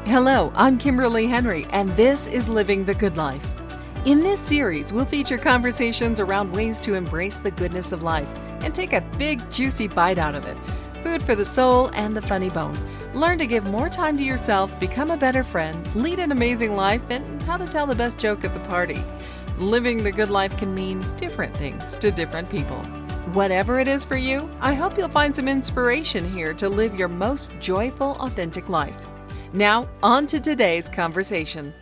Hello, I'm Kimberly Henrie, and this is Living the Good Life. In this series, we'll feature conversations around ways to embrace the goodness of life and take a big, juicy bite out of it. Food for the soul and the funny bone. Learn to give more time to yourself, become a better friend, lead an amazing life, and how to tell the best joke at the party. Living the good life can mean different things to different people. Whatever it is for you, I hope you'll find some inspiration here to live your most joyful, authentic life. Now, on to today's conversation.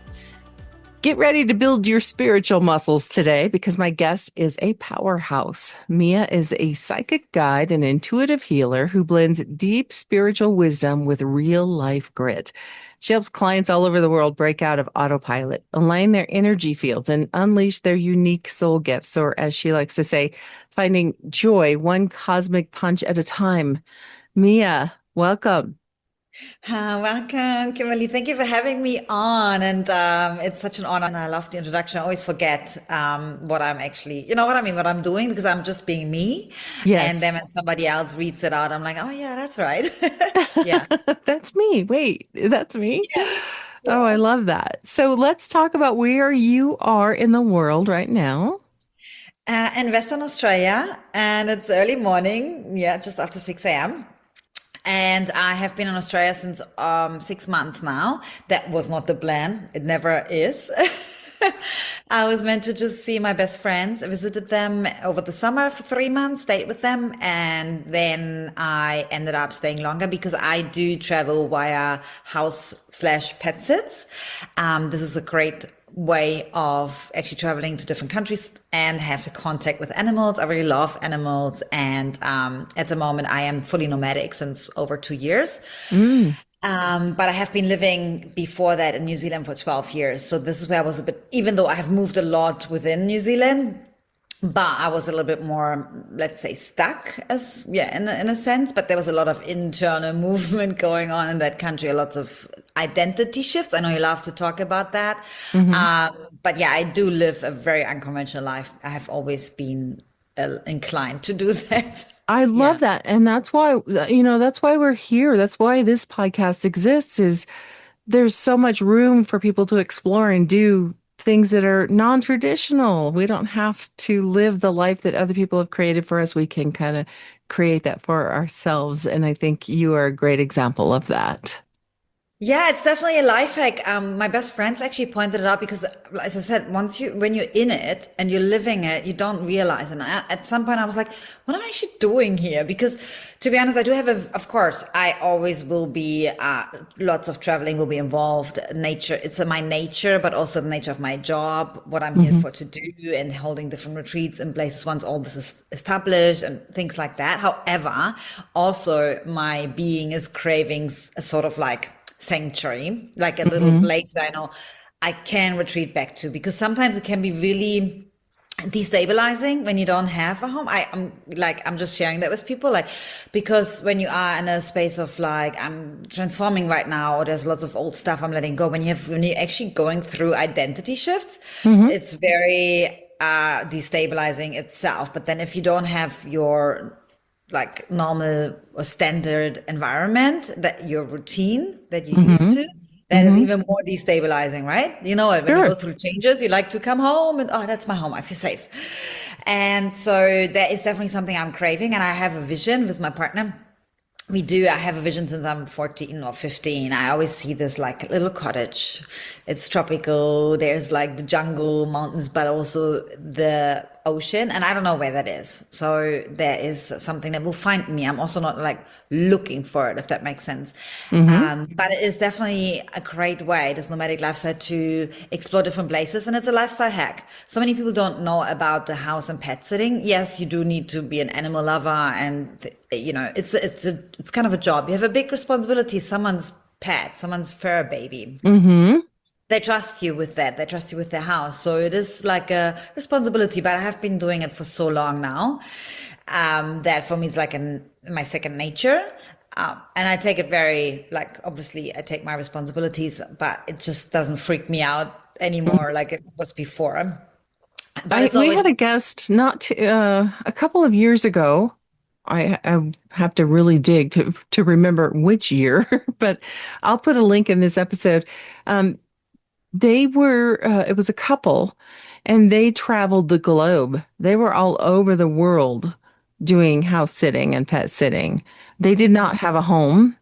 Get ready to build your spiritual muscles today because my guest is a powerhouse. Mia is a psychic guide and intuitive healer who blends deep spiritual wisdom with real life grit. She helps clients all over the world break out of autopilot, align their energy fields, and unleash their unique soul gifts, or as she likes to say, finding joy one cosmic punch at a time. Mia, welcome. Welcome, Kimberly. Thank you for having me on. And it's such an honor. And I love the introduction. I always forget what I'm actually, you know what I mean, what I'm doing, because I'm just being me. Yes. And then when somebody else reads it out, I'm like, oh, yeah, that's right. Yeah. That's me. Wait, that's me. Yeah. Oh, I love that. So let's talk about where you are in the world right now. In Western Australia, and it's early morning. Yeah, just after 6 a.m. And I have been in Australia since 6 months now. That was not the plan. It never is. I was meant to just see my best friends. I visited them over the summer for 3 months, stayed with them. And then I ended up staying longer because I do travel via house/pet sits. This is a great way of actually traveling to different countries and have the contact with animals. I really love animals. And at the moment, I am fully nomadic since over 2 years. But I have been living before that in New Zealand for 12 years. So this is where I was a bit, even though I have moved a lot within New Zealand, but I was a little bit more, let's say, stuck in a sense. But there was a lot of internal movement going on in that country, lots of identity shifts. I know you love to talk about that. But yeah, I do live a very unconventional life. I have always been inclined to do that. I love that. And that's why, that's why we're here. That's why this podcast exists, is there's so much room for people to explore and do things that are non-traditional. We don't have to live the life that other people have created for us. We can kind of create that for ourselves. And I think you are a great example of that. Yeah, it's definitely a life hack. My best friends actually pointed it out because, as I said, when you're in it and you're living it, you don't realize. And at some point I was like, what am I actually doing here? Because to be honest, I do have of course, I always will be, lots of traveling will be involved. Nature, it's my nature, but also the nature of my job, what I'm here for to do, and holding different retreats in places once all this is established and things like that. However, also my being is craving a sort of like sanctuary, like a little place where I know I can retreat back to, because sometimes it can be really destabilizing when you don't have a home. I'm just sharing that with people, like, because when you are in a space of like, I'm transforming right now, or there's lots of old stuff I'm letting go. When you're actually going through identity shifts, it's very destabilizing itself. But then if you don't have your like normal or standard environment, that your routine that you're used to, that is even more destabilizing, right? You know, when you go through changes, you like to come home and, oh, that's my home. I feel safe. And so that is definitely something I'm craving. And I have a vision with my partner. I have a vision since I'm 14 or 15. I always see this like little cottage. It's tropical. There's like the jungle, mountains, but also the ocean. And I don't know where that is. So there is something that will find me. I'm also not like looking for it, if that makes sense. But it is definitely a great way, this nomadic lifestyle, to explore different places. And it's a lifestyle hack. So many people don't know about the house and pet sitting. Yes, you do need to be an animal lover, and it's kind of a job. You have a big responsibility. Someone's pet, someone's fur baby. They trust you with that. They trust you with their house. So it is like a responsibility, but I have been doing it for so long now, that for me, it's like my second nature. And I take it very, like, obviously I take my responsibilities, but it just doesn't freak me out anymore like it was before. But we had a guest a couple of years ago I have to really dig to remember which year, but I'll put a link in this episode. Um, they were, it was a couple, and they traveled the globe. They were all over the world doing house sitting and pet sitting. They did Mhm. not have a home.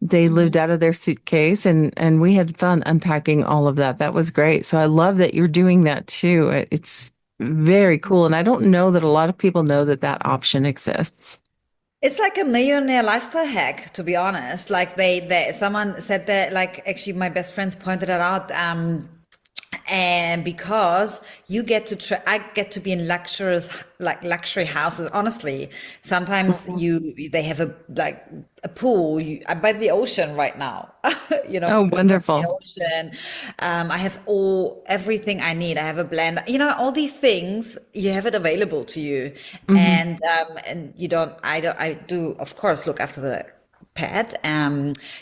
They lived Mhm. out of their suitcase, and we had fun unpacking all of that. That was great. So I love that you're doing that too. It's very cool. And I don't know that a lot of people know that that option exists. It's like a millionaire lifestyle hack, to be honest. Like someone said that, like actually my best friends pointed it out. And because you get to I get to be in luxurious, like luxury houses. Honestly, sometimes Mhm. they have a pool by the ocean right now. Oh, Across the wonderful. ocean. I have everything I need. I have a blender. All these things you have it available to you, Hmm. and you don't. I do, of course, look after the pet.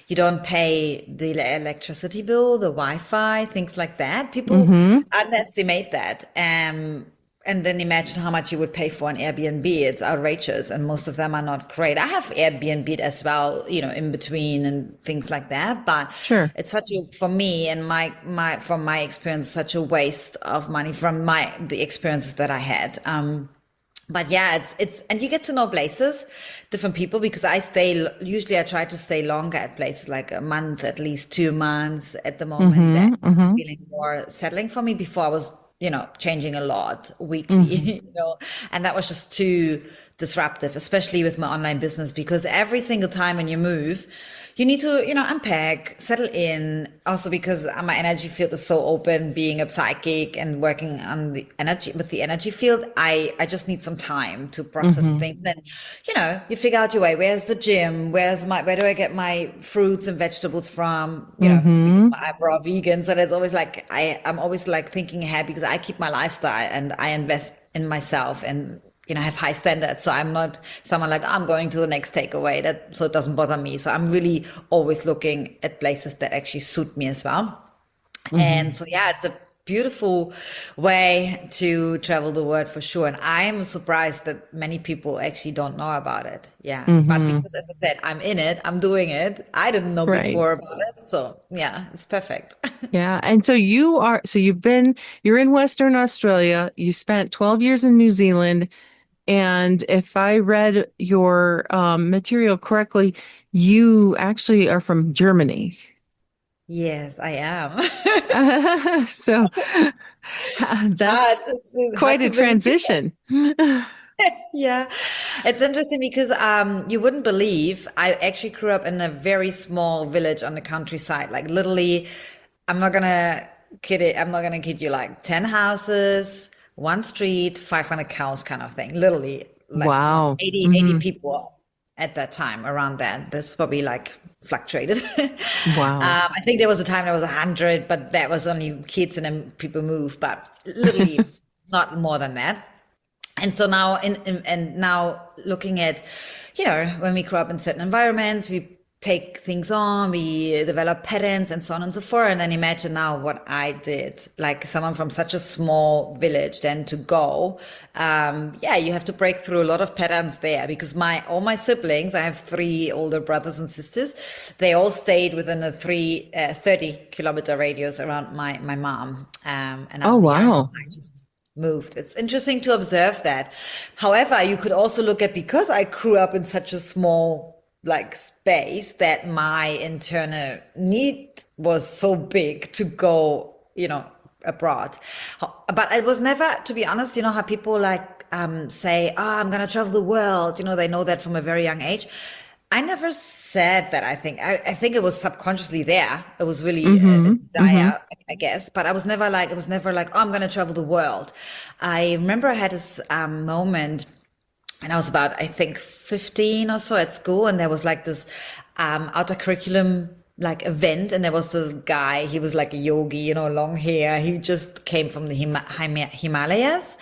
You don't pay the electricity bill, the Wi-Fi, things like that. People Hmm. underestimate that. And then imagine how much you would pay for an Airbnb. It's outrageous, and most of them are not great. I have Airbnb as well, in between and things like that. But Sure. it's such a, for me and from my experience, such a waste of money from the experiences that I had. But yeah, and you get to know places, different people, because usually I try to stay longer at places, like a month, at least 2 months at the moment. That Hmm. is Hmm. feeling more settling for me. Before I was, changing a lot weekly, Hmm. and that was just too disruptive, especially with my online business, because every single time when you move, you need to, unpack, settle in. Also, because my energy field is so open, being a psychic and working on the energy with the energy field, I just need some time to process Hmm. things. Then, you figure out your way. Where's the gym? Where do I get my fruits and vegetables from? Because Hmm. I'm raw vegan, so that's always like I'm always like thinking ahead, because I keep my lifestyle and I invest in myself, and have high standards. So I'm not someone like, I'm going to the next takeaway, so it doesn't bother me. So I'm really always looking at places that actually suit me as well. And Hmm. so, yeah, it's a beautiful way to travel the world for sure. And I'm surprised that many people actually don't know about it. Yeah. But Hmm. because, as I said, I'm in it, I'm doing it. I didn't know Right. before about it. So yeah, it's perfect. Yeah. And so you're in Western Australia. You spent 12 years in New Zealand. And if I read your material correctly, you actually are from Germany. Yes, I am. So Hard, that's it's hard quite a to believe. transition. Yeah, it's interesting because you wouldn't believe I actually grew up in a very small village on the countryside. Like literally, I'm not gonna kid you. Like 10 houses, one street, 500 cows, kind of thing. Literally, like not Wow. 80 Hmm. people at that time around that. That's probably like fluctuated. Wow. I think there was a time there was 100, but that was only kids and then people moved. But literally, not more than that. And so now and now looking at, when we grow up in certain environments, we take things on, we develop patterns and so on and so forth. And then imagine now what I did, like someone from such a small village, then to go. Yeah, you have to break through a lot of patterns there, because all my siblings, I have 3 older brothers and sisters, they all stayed within a 30-kilometer radius around my mom. And Oh, I'm the young one. wow. I just moved. It's interesting to observe that. However, you could also look at, because I grew up in such a small like space, that my internal need was so big to go, abroad. But it was never, to be honest, how people like say, "Oh, I'm gonna travel the world." They know that from a very young age. I never said that. I think it was subconsciously there. It was really a Hmm. Hmm. desire, I guess. But it was never like, oh, I'm going to travel the world. I remember I had this moment, and I was about, I think, 15 or so at school, and there was like this outer curriculum like event, and there was this guy. He was like a yogi, long hair. He just came from the Himalayas.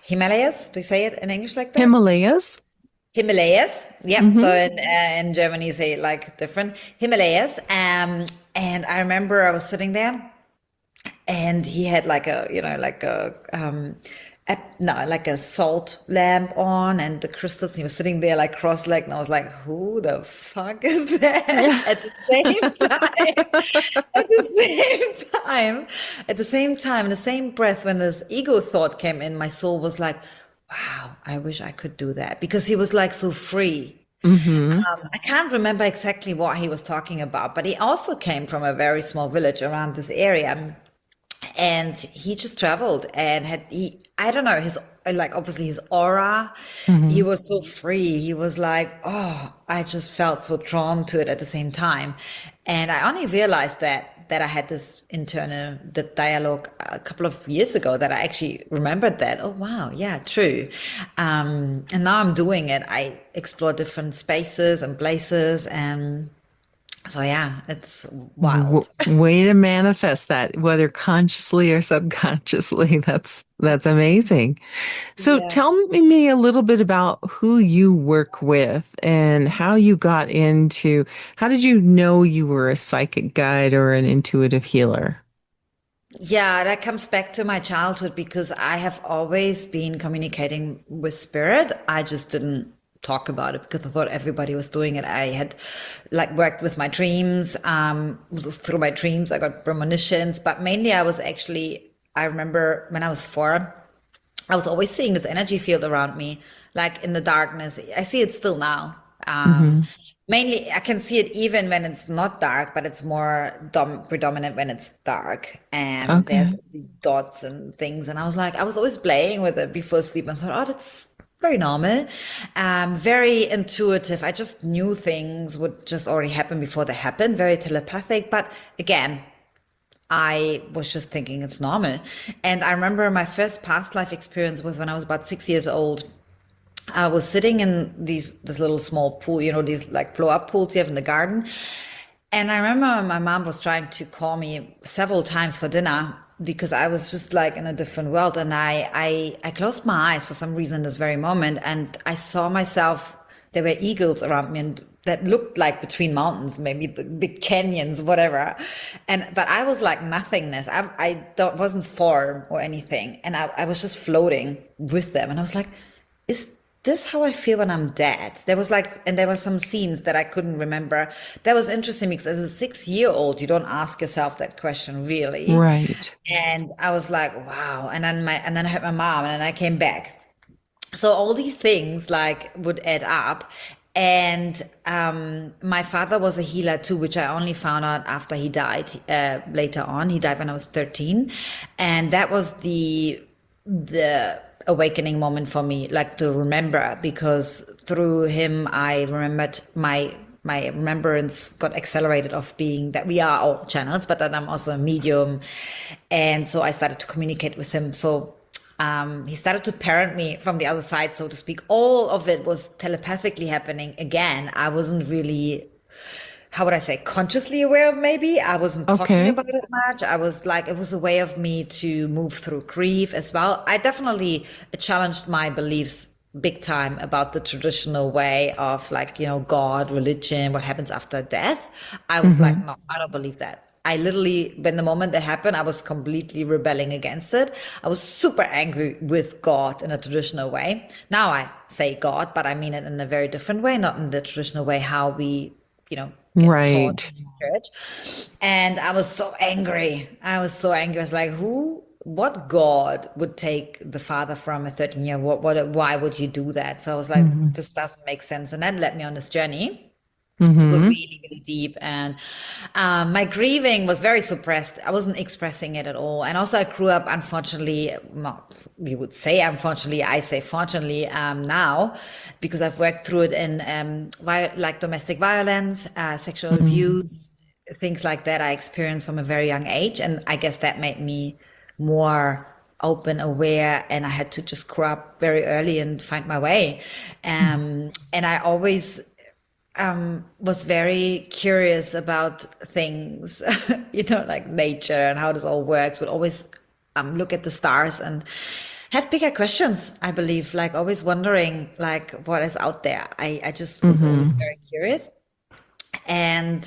Himalayas, do you say it in English like that? Himalayas. Himalayas. Yep. So Hmm. in Germany, say it like different Himalayas. And I remember I was sitting there, and he had like a no, like a salt lamp on and the crystals. He was sitting there like cross-legged, and I was like, "Who the fuck is that?" Yeah. At the same time, at the same time, in the same breath, when this ego thought came in, my soul was like, "Wow, I wish I could do that," because he was like so free. Hmm. I can't remember exactly what he was talking about, but he also came from a very small village around this area. And he just traveled and I don't know, his, like, obviously his aura, he Hmm. was so free. He was like, oh, I just felt so drawn to it at the same time. And I only realized that I had this internal the dialogue a couple of years ago, that I actually remembered that. Oh, wow. Yeah, true. And now I'm doing it. I explore different spaces and places, and so yeah, it's wild. Way to manifest that, whether consciously or subconsciously. That's amazing. So Yeah. tell me a little bit about who you work with and how you got into, how did you know you were a psychic guide or an intuitive healer? Yeah, that comes back to my childhood, because I have always been communicating with spirit. I just didn't talk about it because I thought everybody was doing it. I had like worked with my dreams. Through my dreams, I got premonitions, but mainly I remember when I was 4, I was always seeing this energy field around me, like in the darkness. I see it still now. Um, Hmm. Mainly, I can see it even when it's not dark, but it's more predominant when it's dark. And there's Okay. these dots and things. And I was always playing with it before sleep, and thought, oh, that's very normal, very intuitive. I just knew things would just already happen before they happened, very telepathic. But again, I was just thinking it's normal. And I remember my first past life experience was when I was about 6 years old. I was sitting in this little small pool, these like blow up pools you have in the garden. And I remember my mom was trying to call me several times for dinner, because I was just like in a different world. And I closed my eyes for some reason in this very moment, and I saw myself. There were eagles around me, and that looked like between mountains, maybe the big canyons, whatever. But I was like nothingness. I wasn't form or anything. And I was just floating with them. And I was like, is this how I feel when I'm dead? And there were some scenes that I couldn't remember. That was interesting, because as a 6-year-old, you don't ask yourself that question really. Right. And I was like, wow. And then I had my mom, and then I came back. So all these things like would add up. And my father was a healer too, which I only found out after he died. Later on, he died when I was 13, and that was the awakening moment for me, like to remember, because through him I remembered my remembrance got accelerated of being that we are all channels, but that I'm also a medium. And so I started to communicate with him. So he started to parent me from the other side, so to speak. All of it was telepathically happening. Again, I wasn't really, how would I say, consciously aware of, maybe. I wasn't talking Okay. about it much. I was like, it was a way of me to move through grief as well. I definitely challenged my beliefs big time about the traditional way of, like, God, religion, what happens after death. I was like, Hmm. no, I don't believe that. I literally, when the moment that happened, I was completely rebelling against it. I was super angry with God in a traditional way. Now I say God, but I mean it in a very different way, not in the traditional way how we, get taught Right. in church. And I was so angry. I was so angry. I was like, what God would take the father from a 13-year? Why would you do that? So I was like, Hmm. this doesn't make sense. And that led me on this journey to go Hmm. really, really deep. And my grieving was very suppressed. I wasn't expressing it at all. And also, I grew up, unfortunately, well, we would say unfortunately, I say fortunately now, because I've worked through it in like domestic violence, sexual Hmm. abuse, things like that I experienced from a very young age. And I guess that made me more open, aware, and I had to just grow up very early and find my way. And I always was very curious about things, like nature and how this all works. Would always look at the stars and have bigger questions, I believe, like always wondering, like, what is out there. I just was always Hmm. very curious. And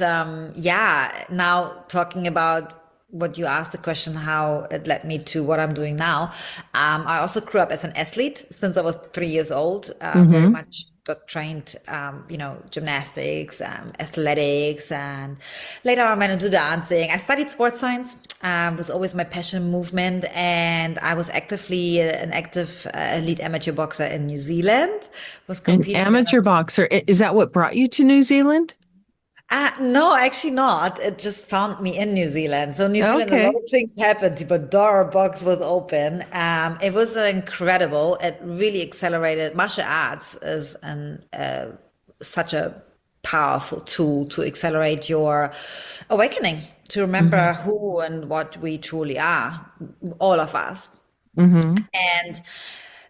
yeah, now talking about what you asked the question, how it led me to what I'm doing now. I also grew up as an athlete since I was 3 years old. Very Mm-hmm. much got trained, gymnastics, athletics, and later on I went into dancing. I studied sports science. Was always my passion, movement, and I was actively an active elite amateur boxer in New Zealand. Was An competing there. amateur boxer. Is that what brought you to New Zealand? No, actually not. It just found me in New Zealand. So New Zealand, a lot Okay. of things happened. The door box was open. It was incredible. It really accelerated. Martial arts is such a powerful tool to accelerate your awakening, to remember Mm-hmm. who and what we truly are, all of us. Mm-hmm. And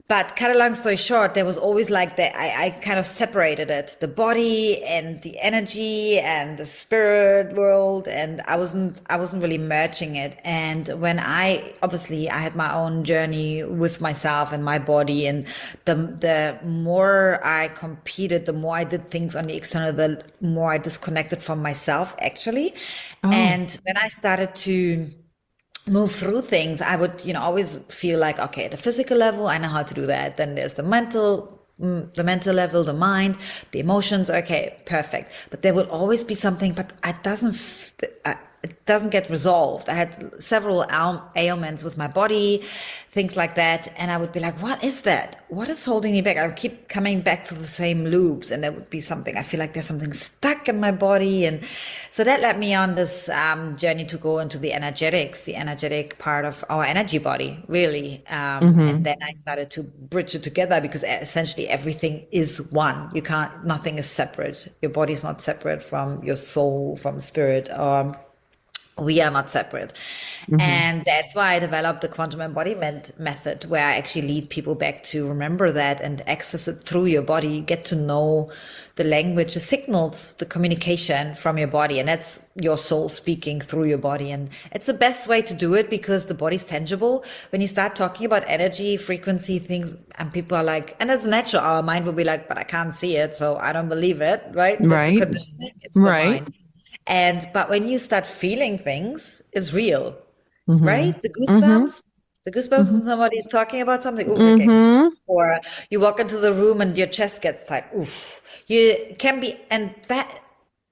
but cut a long story short, there was always like that. I kind of separated it, the body and the energy and the spirit world, and I wasn't really merging it. And when I had my own journey with myself and my body, and the more I competed, the more I did things on the external, the more I disconnected from myself actually. Oh. And when I started to move through things, I would, always feel like, okay, the physical level, I know how to do that. Then there's the mental level, the mind, the emotions. Okay, perfect. But there will always be something, but it doesn't get resolved. I had several ailments with my body, things like that. And I would be like, what is that? What is holding me back? I would keep coming back to the same loops, and there would be something. I feel like there's something stuck in my body. And so that led me on this journey to go into the energetics, the energetic part of our energy body, really. And Mm-hmm. then I started to bridge it together, because essentially everything is one. Nothing is separate. Your body is not separate from your soul, from spirit. We are not separate. Mm-hmm. And that's why I developed the quantum embodiment method, where I actually lead people back to remember that and access it through your body. You get to know the language, the signals, the communication from your body. And that's your soul speaking through your body. And it's the best way to do it, because the body's tangible. When you start talking about energy, frequency, things, and people are like, and it's natural, our mind will be like, but I can't see it, so I don't believe it, right? That's the Right. conditioning, it's the Right. mind. But when you start feeling things, it's real, Mm-hmm. right? The Mm-hmm. goosebumps, the goosebumps when somebody's talking about something. Ooh, I get Mm-hmm. goosebumps. Or you walk into the room and your chest gets tight. Oof. You can be, and that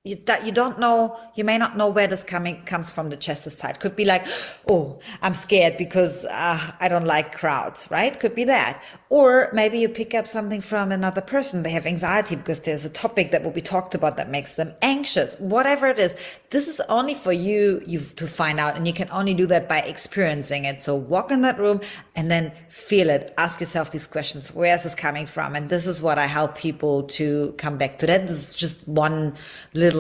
you don't know, you may not know where this comes from. The chest is tight. Could be like, oh, I'm scared because I don't like crowds, right? Could be that. Or maybe you pick up something from another person. They have anxiety because there's a topic that will be talked about that makes them anxious. Whatever it is, this is only for you to find out, and you can only do that by experiencing it. So walk in that room and then feel it. Ask yourself these questions. Where is this coming from? And this is what I help people to come back to. That this is just one little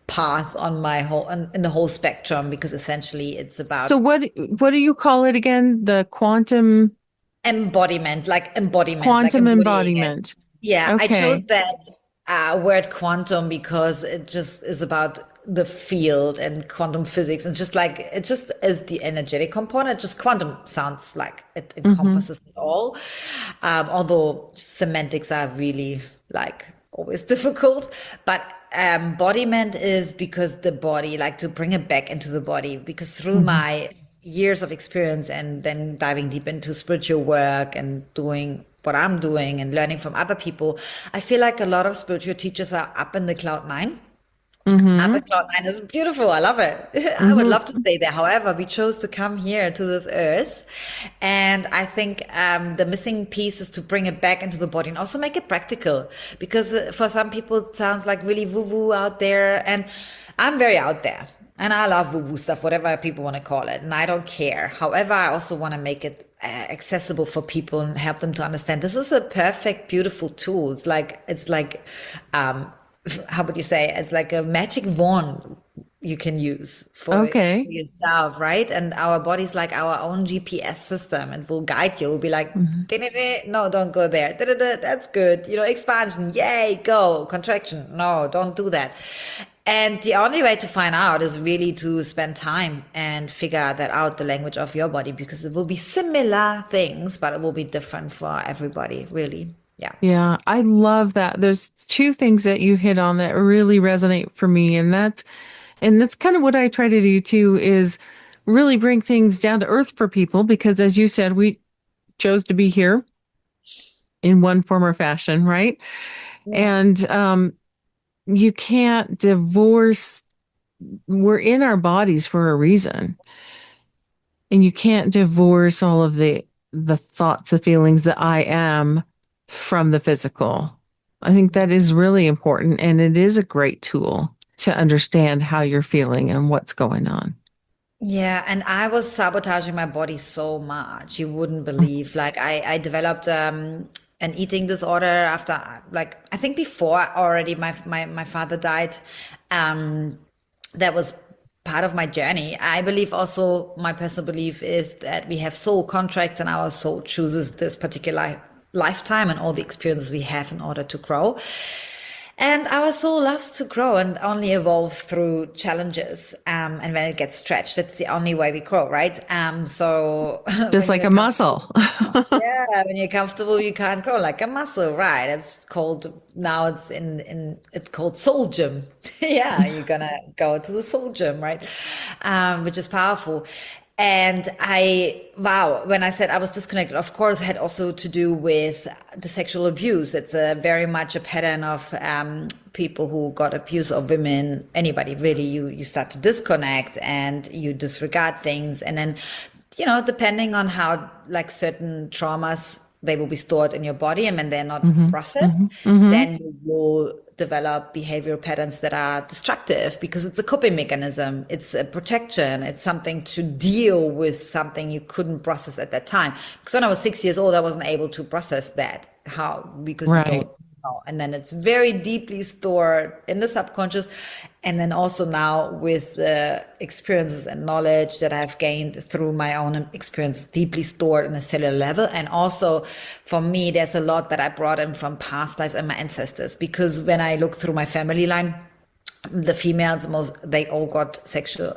path on my whole in the whole spectrum, because essentially it's So about what do you call it again? The embodiment, like quantum embodying it. embodiment. Yeah, I Okay. chose that word quantum because it just is about the field and quantum physics, and just like it just is the energetic component. Just quantum sounds like it Mm-hmm. encompasses it all, although semantics are really like always difficult. But embodiment is because the body, like to bring it back into the body, because through Mm-hmm. my years of experience and then diving deep into spiritual work and doing what I'm doing and learning from other people, I feel like a lot of spiritual teachers are up in the cloud nine. Up Mm-hmm. in cloud nine is beautiful. I love it. I would love to Mm-hmm. stay there. However, we chose to come here to this earth. And I think the missing piece is to bring it back into the body and also make it practical. Because for some people, it sounds like really woo-woo out there. And I'm very out there. And I love woo-woo stuff, whatever people want to call it. And I don't care. However, I also want to make it accessible for people and help them to understand this is a perfect, beautiful tool. It's like, how would you say? It's like a magic wand you can use for Okay. yourself, right? And our body's like our own GPS system, and will guide you. Will be like, Mm-hmm. "Da-da-da, no, don't go there. Da-da-da, that's good. Expansion, yay, go. Contraction, no, don't do that." And the only way to find out is really to spend time and figure that out, the language of your body, because it will be similar things, but it will be different for everybody, really. Yeah. Yeah, I love that. There's two things that you hit on that really resonate for me, and that's kind of what I try to do too is really bring things down to earth for people because, as you said, we chose to be here in one form or fashion, right? Yeah. And you can't divorce, we're in our bodies for a reason. And you can't divorce all of the thoughts, the feelings, that I am from the physical. I think that is really important. And it is a great tool to understand how you're feeling and what's going on. Yeah, and I was sabotaging my body so much. You wouldn't believe. Like I developed an eating disorder after like I think before already my father died. Um that was part of my journey. I believe also my personal belief is that we have soul contracts and our soul chooses this particular lifetime and all the experiences we have in order to grow. And our soul loves to grow and only evolves through challenges. And when it gets stretched, that's the only way we grow, right? So Just when like you're a muscle. yeah, when you're comfortable, you can't grow like a muscle, right? It's called now it's called soul gym. Yeah, you're gonna go to the soul gym, right? Which is powerful. And wow, when I said I was disconnected, of course, it had also to do with the sexual abuse. It's a very much a pattern of people who got abused, or women, anybody really. You start to disconnect and you disregard things, and then depending on how like certain traumas, they will be stored in your body, and when they're not Hmm. processed, Hmm. Hmm. then you will develop behavioral patterns that are destructive because it's a coping mechanism. It's a protection. It's something to deal with something you couldn't process at that time. Because when I was 6 years old, I wasn't able to process that. How? Because you don't Right. know. And then it's very deeply stored in the subconscious. And then also now with the experiences and knowledge that I've gained through my own experience, deeply stored in a cellular level. And also for me, there's a lot that I brought in from past lives and my ancestors, because when I look through my family line, the females, they all got sexually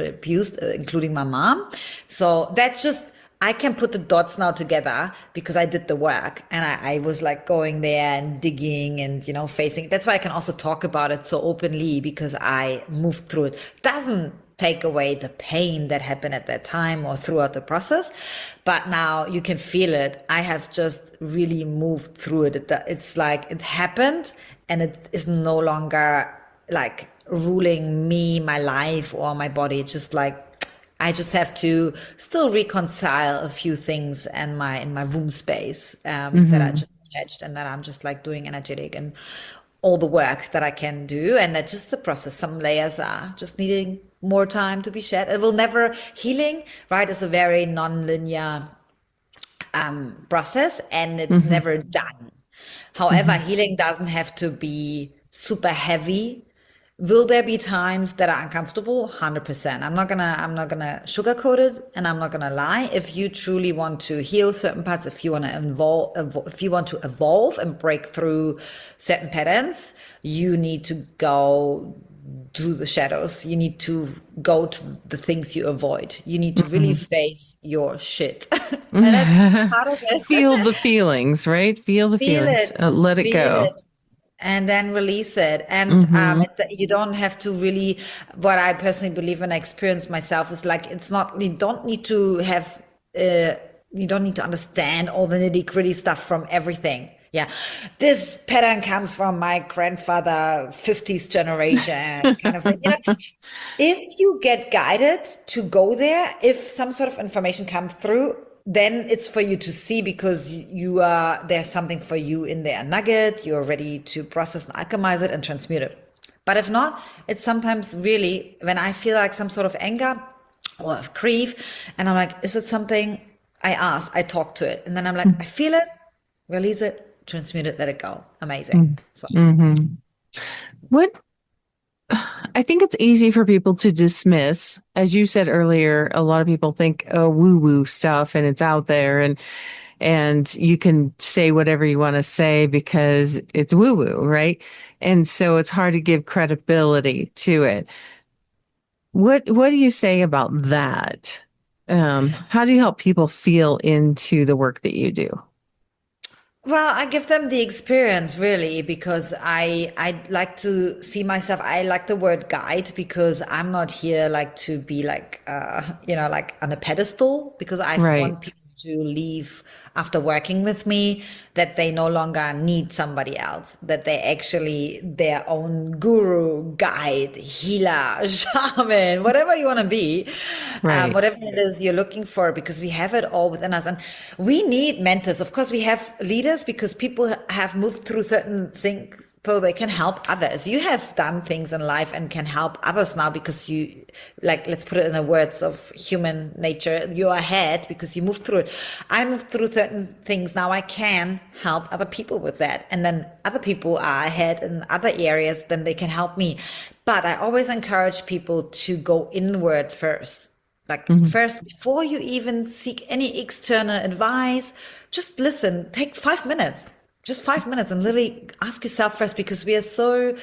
abused, including my mom. So that's just, I can put the dots now together because I did the work, and I was like going there and digging and facing. That's why I can also talk about it so openly, because I moved through it. Doesn't take away the pain that happened at that time or throughout the process, but now you can feel it. I have just really moved through it. It's like it happened, and it is no longer like ruling me, my life, or my body. It's just like I just have to still reconcile a few things in my womb space that are Hmm. just attached, and that I'm just like doing energetic and all the work that I can do. And that's just the process. Some layers are just needing more time to be shed. It will never healing, right? Is a very non-linear process, and it's Hmm. never done. However, Hmm. healing doesn't have to be super heavy. Will there be times that are uncomfortable? 100%. I'm not gonna sugarcoat it, and I'm not gonna lie. If you truly want to heal certain parts, if you want to if you want to evolve and break through certain patterns, you need to go to the shadows. You need to go to the things you avoid. You need to really Hmm. face your shit. And that's part of Feel it. the feelings, right? Feel the Feel feelings. it, Let it feel go. it, and then release it. And Hmm. you don't have to really, what I personally believe and I experience myself is like, it's not, you don't need to have, you don't need to understand all the nitty gritty stuff from everything. Yeah. This pattern comes from my grandfather, 50s generation kind of thing. If you get guided to go there, if some sort of information comes through, then it's for you to see, because you are, there's something for you in there, a nugget. You're ready to process and alchemize it and transmute it. But if not, it's sometimes really when I feel like some sort of anger or grief, and I'm like, is it something? I ask, I talk to it, and then I'm like, I feel it, release it, transmute it, let it go. Amazing. So Hmm. What I think it's easy for people to dismiss. As you said earlier, a lot of people think, oh, woo woo stuff and it's out there and you can say whatever you want to say because it's woo woo, right? And so it's hard to give credibility to it. What do you say about that? How do you help people feel into the work that you do? Well, I give them the experience really because I like to see myself. I like the word guide because I'm not here like to be like like on a pedestal because I want Right. people to leave after working with me that they no longer need somebody else, that they actually their own guru, guide, healer, shaman, whatever you want to be, Right. whatever it is you're looking for, because we have it all within us. And we need mentors. Of course, we have leaders because people have moved through certain things so they can help others. You have done things in life and can help others now because you, like, let's put it in the words of human nature, you're ahead because you moved through it. I moved through certain things. Now I can help other people with that. And then other people are ahead in other areas, then they can help me. But I always encourage people to go inward first. Like Hmm. first, before you even seek any external advice, just listen, take 5 minutes, just 5 minutes and literally ask yourself first, because we are so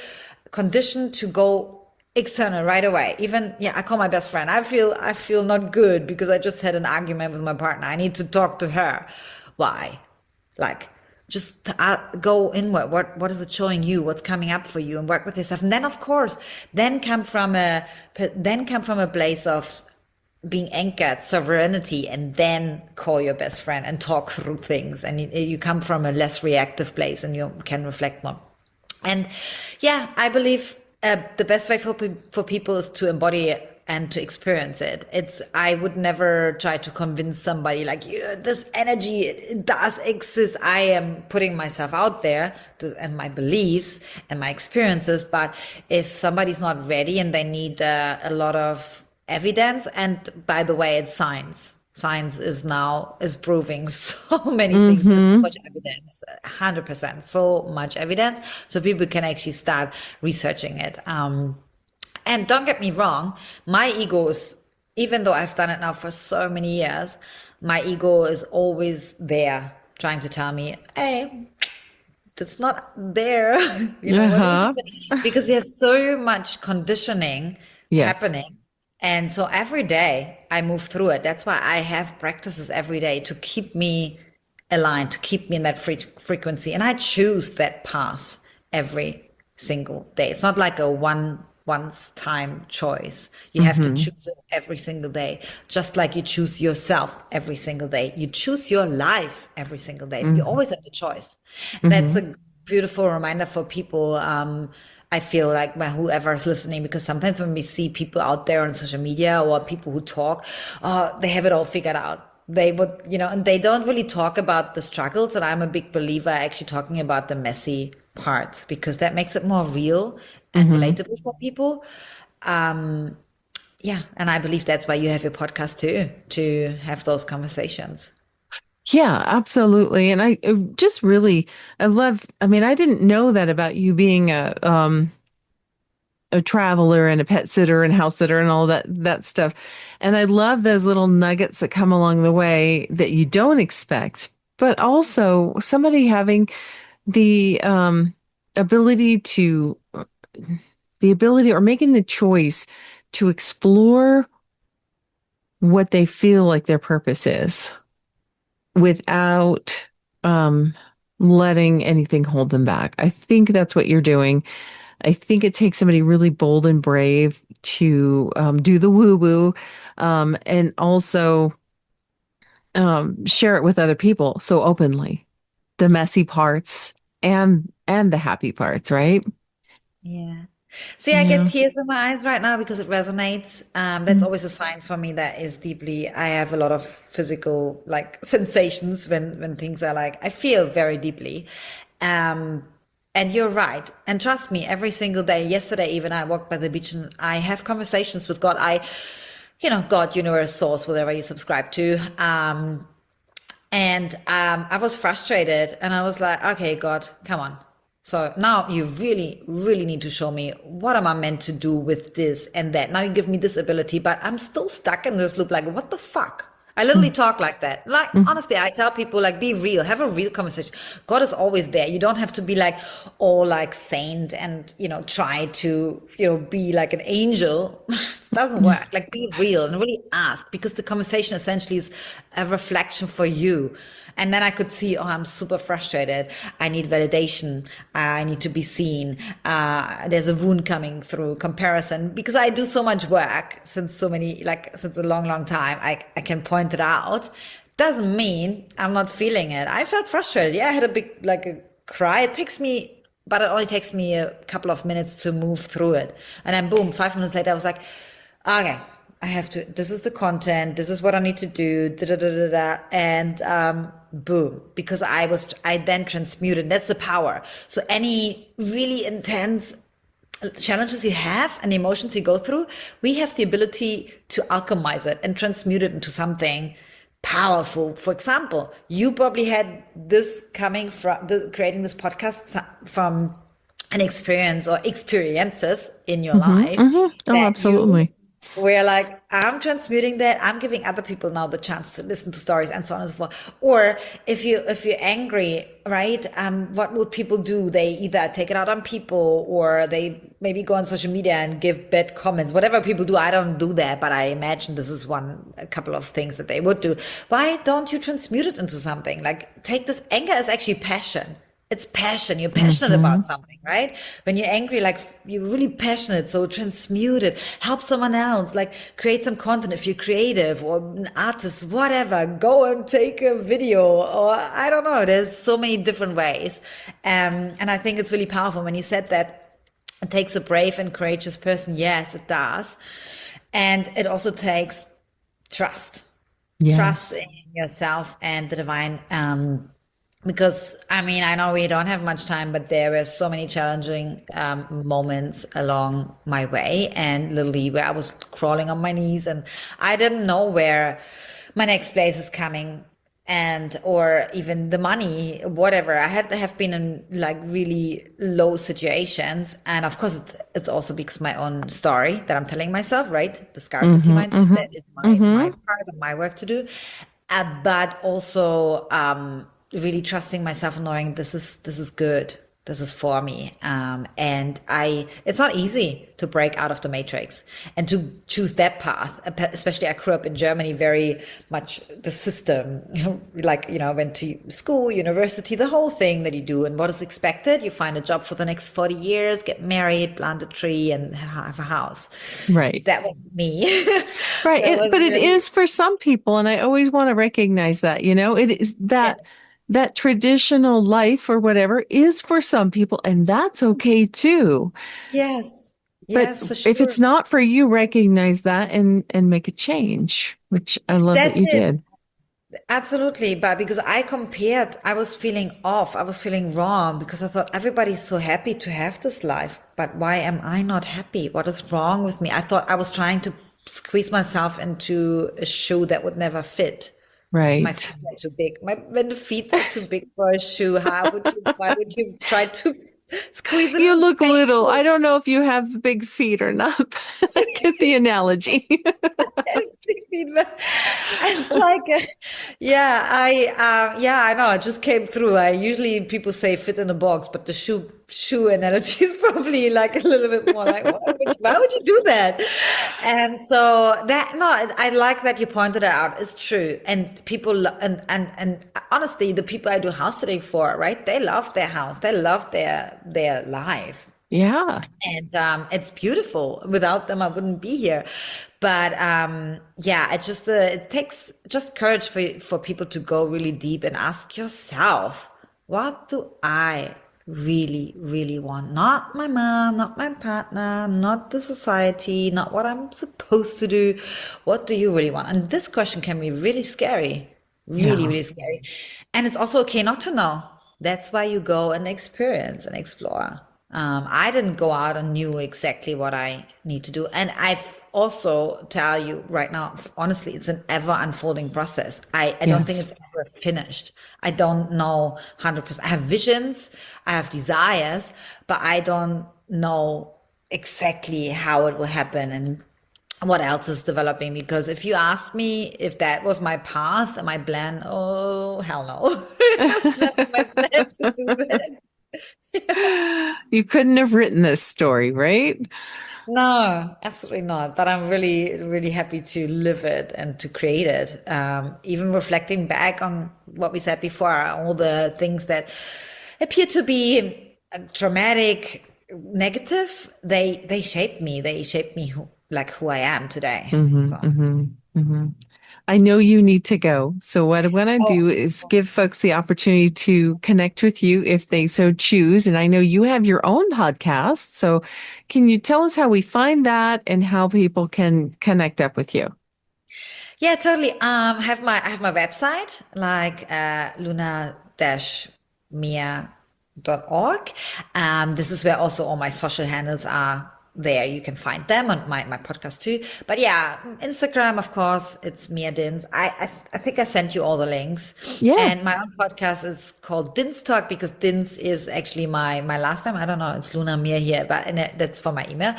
conditioned to go external right away. Even, yeah, I call my best friend. I feel not good because I just had an argument with my partner. I need to talk to her. Why? Like, just go inward. What is it showing you? What's coming up for you, and work with yourself. And then, of course, then come from a place of being anchored, sovereignty, and then call your best friend and talk through things. And you come from a less reactive place and you can reflect more. And yeah, I believe the best way for people is to embody it and to experience it. I would never try to convince somebody like, yeah, this energy, it does exist. I am putting myself out there and my beliefs and my experiences. But if somebody's not ready and they need a lot of evidence, and by the way, it's science. Science is proving so many things. There's so Hmm. much evidence, 100%, so much evidence. So people can actually start researching it. And don't get me wrong, my ego is, even though I've done it now for so many years, my ego is always there trying to tell me, hey, it's not there. What are you Uh-huh. doing? Because we have so much conditioning Yes. happening. And so every day I move through it. That's why I have practices every day to keep me aligned, to keep me in that frequency. And I choose that path every single day. It's not like a once time choice. You have to Hmm. choose it every single day, just like you choose yourself every single day. You choose your life every single day. You Hmm. always have the choice. That's Hmm. a beautiful reminder for people. I feel like by whoever is listening, because sometimes when we see people out there on social media or people who talk, they have it all figured out. They would, and they don't really talk about the struggles. And I'm a big believer actually talking about the messy parts, because that makes it more real and Hmm. relatable for people. Um, yeah. And I believe that's why you have your podcast too, to have those conversations. Yeah, absolutely. And I just really, I love, I mean, I didn't know that about you being a traveler and a pet sitter and house sitter and all that stuff. And I love those little nuggets that come along the way that you don't expect, but also somebody having the ability to the ability or making the choice to explore what they feel like their purpose is without um letting anything hold them back. I think that's what you're doing. I think it takes somebody really bold and brave to do the woo woo and also share it with other people so openly, the messy parts and the happy parts, right? Yeah. See, I get Yeah. tears in my eyes right now because it resonates. That's always a sign for me that is deeply, I have a lot of physical like sensations when things are like, I feel very deeply. Um, and you're right. And trust me, every single day, yesterday even I walked by the beach and I have conversations with God. God, universe, source, whatever you subscribe to. And I was frustrated and I was like, okay, God, come on. So now you really, really need to show me what am I meant to do with this and that. Now you give me this ability, but I'm still stuck in this loop. Like, what the fuck? I literally talk like that. Like, honestly, I tell people, like, be real, have a real conversation. God is always there. You don't have to be like all like saint and, try to, be like an angel. Doesn't work. Like, be real and really ask, because the conversation essentially is a reflection for you. And then I could see, oh, I'm super frustrated. I need validation. I need to be seen. There's a wound coming through comparison, because I do so much work since since a long, long time. I can point it out. Doesn't mean I'm not feeling it. I felt frustrated. Yeah, I had a big, like a cry. But it only takes me a couple of minutes to move through it. And then boom, 5 minutes later, I was like, okay, this is the content. This is what I need to do. Da, da, da, da, da. And, boom, because I then transmuted. That's the power. So any really intense challenges you have and emotions you go through, we have the ability to alchemize it and transmute it into something powerful. For example, you probably had this coming from creating this podcast from an experience or experiences in your life. Oh, absolutely. We're like, I'm transmuting that. I'm giving other people now the chance to listen to stories and so on and so forth. Or if you're angry, right? What would people do? They either take it out on people, or they maybe go on social media and give bad comments. Whatever people do, I don't do that, but I imagine this is a couple of things that they would do. Why don't you transmute it into something? Like, take this anger as actually passion. It's passion. You're passionate about something, right? When you're angry, like, you're really passionate. So transmute it. Help someone else. Like, create some content if you're creative or an artist, whatever. Go and take a video, or I don't know. There's so many different ways. And I think it's really powerful when you said that it takes a brave and courageous person. Yes, it does. And it also takes trust. Yes. Trust in yourself and the divine. Because, I mean, I know we don't have much time, but there were so many challenging moments along my way, and literally where I was crawling on my knees and I didn't know where my next place is coming, or even the money, whatever. I have been in like really low situations. And of course, it's also because my own story that I'm telling myself, right? The scarcity mindset, that is my part of my work to do. But also, really trusting myself and knowing this is good. This is for me. And it's not easy to break out of the matrix and to choose that path. Especially I grew up in Germany, very much the system, like, went to school, university, the whole thing that you do. And what is expected? You find a job for the next 40 years, get married, plant a tree, and have a house. Right. That was me. Right. But it is for some people. And I always want to recognize that, it is that. Yeah. That traditional life or whatever is for some people, and that's okay too. Yes. But for sure. If it's not for you, recognize that and make a change, which I love that you did. Absolutely. But because I was feeling off. I was feeling wrong because I thought everybody's so happy to have this life. But why am I not happy? What is wrong with me? I thought I was trying to squeeze myself into a shoe that would never fit. Right. My feet are too big. When the feet are too big for a shoe, why would you try to squeeze them? You look little. I don't know if you have big feet or not. I get the analogy. It's like, I know. It just came through. People say fit in a box, but the shoe analogy is probably like a little bit more like, why would you do that? And so I like that you pointed it out. It's true. And people, and honestly, the people I do house sitting for, right? They love their house. They love their life. Yeah. And it's beautiful. Without them, I wouldn't be here. But it takes just courage for people to go really deep and ask yourself, what do I really, really want? Not my mom, not my partner, not the society, not what I'm supposed to do. What do you really want? And this question can be really scary, really scary. And it's also okay not to know. That's why you go and experience and explore. I didn't go out and knew exactly what I need to do. And I've also tell you right now, honestly, it's an ever unfolding process. I don't think it's ever finished. I don't know 100%. I have visions, I have desires, but I don't know exactly how it will happen and what else is developing. Because if you ask me if that was my path and my plan, oh, hell no. It's not my plan to do that. You couldn't have written this story, right? No, absolutely not. But I'm really, really happy to live it and to create it. Even reflecting back on what we said before, all the things that appear to be dramatic, negative, they shaped me. They shaped me who I am today. So. I know you need to go. So what I want to do is give folks the opportunity to connect with you if they so choose. And I know you have your own podcast. So can you tell us how we find that and how people can connect up with you? Yeah, totally. I have my website, like luna-mia.org. This is where also all my social handles are there. You can find them on my podcast too. But yeah, Instagram, of course, it's Mia Dins. I think I sent you all the links. Yeah. And my own podcast is called Dins Talk because Dins is actually my last name. I don't know. It's Luna Mia here, but that's for my email.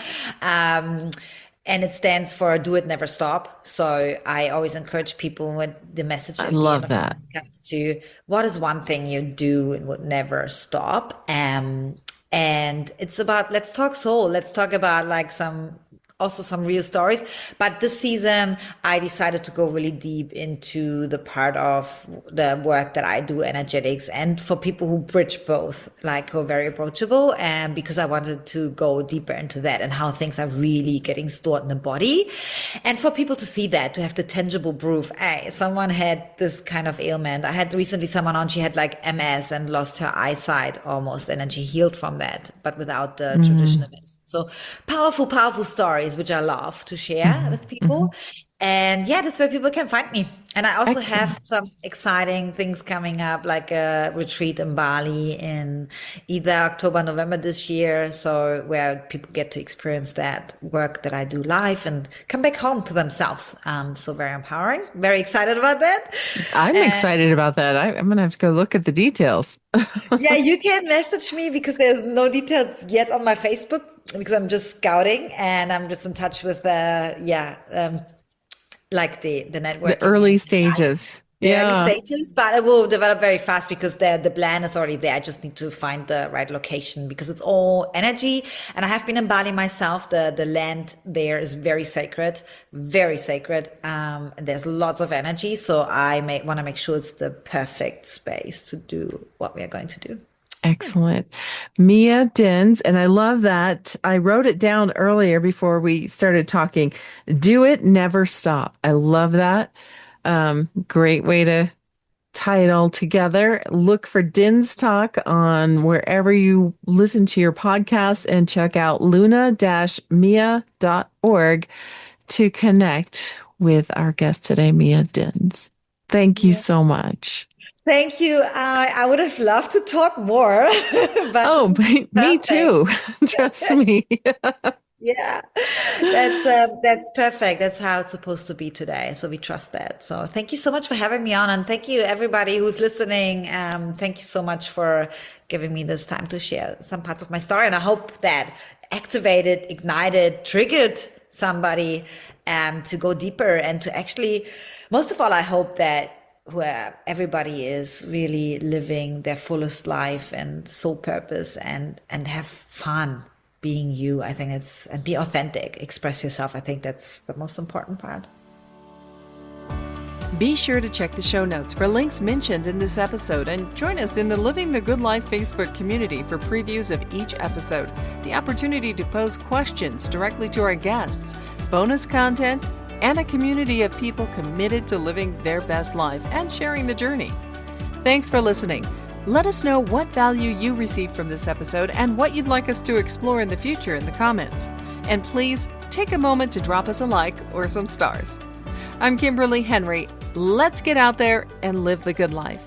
And it stands for Do It Never Stop. So I always encourage people with the message I love that. To what is one thing you do and would never stop. And it's about, let's talk soul. Let's talk about like some real stories. But this season, I decided to go really deep into the part of the work that I do, energetics, and for people who bridge both, like who are very approachable. And because I wanted to go deeper into that and how things are really getting stored in the body. And for people to see that, to have the tangible proof, hey, someone had this kind of ailment. I had recently someone on, she had like MS and lost her eyesight almost, and then she healed from that, but without the traditional medicine. So powerful, powerful stories, which I love to share with people. And yeah, that's where people can find me. And I also have some exciting things coming up, like a retreat in Bali in either October, November this year. So where people get to experience that work that I do live and come back home to themselves. So very empowering, very excited about that. I'm excited about that. I'm going to have to go look at the details. Yeah, you can message me because there's no details yet on my Facebook because I'm just scouting and I'm just in touch with, like the network. The early stages. Early stages, but it will develop very fast because the plan is already there. I just need to find the right location because it's all energy. And I have been in Bali myself. The land there is very sacred, very sacred. There's lots of energy. So I want to make sure it's the perfect space to do what we are going to do. Excellent. Mia Dins. And I love that. I wrote it down earlier before we started talking. Do it, never stop. I love that. Great way to tie it all together. Look for Dins Talk on wherever you listen to your podcast and check out luna-mia.org to connect with our guest today, Mia Dins. Thank you so much. Thank you. I would have loved to talk more. But me too. Trust me. Yeah, that's perfect. That's how it's supposed to be today. So we trust that. So thank you so much for having me on, and thank you everybody who's listening. Thank you so much for giving me this time to share some parts of my story, and I hope that activated, ignited, triggered somebody to go deeper and to actually, most of all, I hope that where everybody is really living their fullest life and soul purpose and have fun being you. I think and be authentic, express yourself. I think that's the most important part. Be sure to check the show notes for links mentioned in this episode and join us in the Living the Good Life Facebook community for previews of each episode, the opportunity to pose questions directly to our guests, bonus content, and a community of people committed to living their best life and sharing the journey. Thanks for listening. Let us know what value you received from this episode and what you'd like us to explore in the future in the comments. And please take a moment to drop us a like or some stars. I'm Kimberly Henrie. Let's get out there and live the good life.